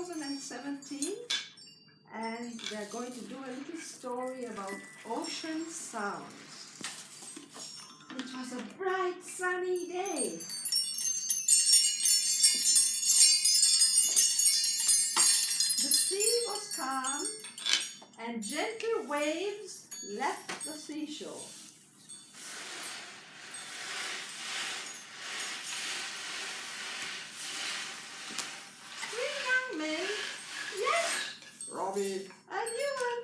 2017, and they're going to do a little story about ocean sounds. It was a bright sunny day. The sea was calm and gentle waves left the seashore. Robbie and Ewan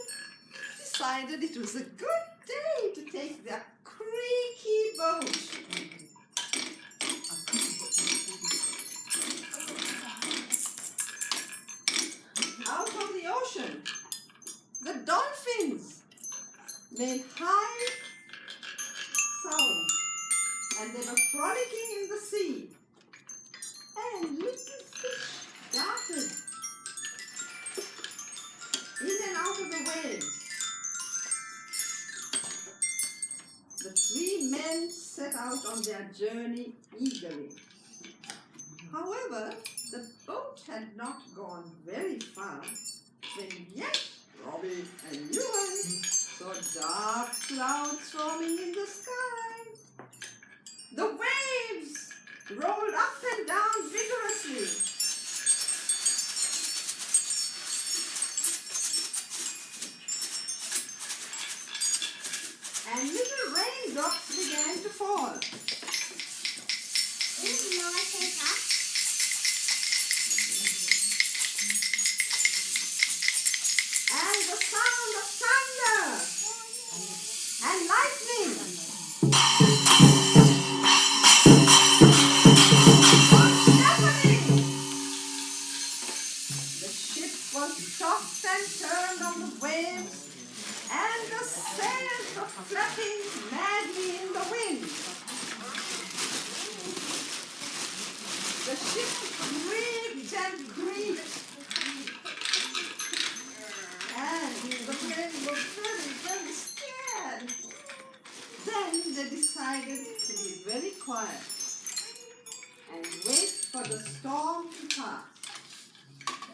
decided it was a good day to take their creaky boat. Out of the ocean, the dolphins made high sounds, and they were frolicking in the sea. And little fish darted in and out of the waves. The three men set out on their journey eagerly. However, the boat had not gone very far when yet Robbie and Ewan saw dark clouds forming in the sky. The waves rolled up and down vigorously. And little raindrops began to fall. And the sound of thunder and lightning. What's happening? The ship was tossed and turned on the waves, and the sails were flapping madly in the wind. The ship creaked and creaked, and the men were very, very scared. Then they decided to be very quiet and wait for the storm to pass.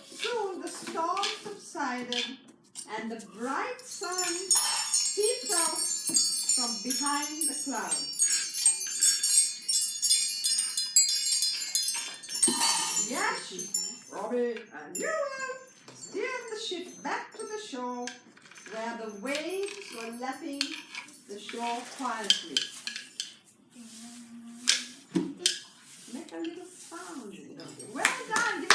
Soon the storm subsided, and the bright sun peeped out from behind the clouds. Yash, Robbie, and Ewan steered the ship back to the shore, where the waves were lapping the shore quietly. Make a little sound. Well done.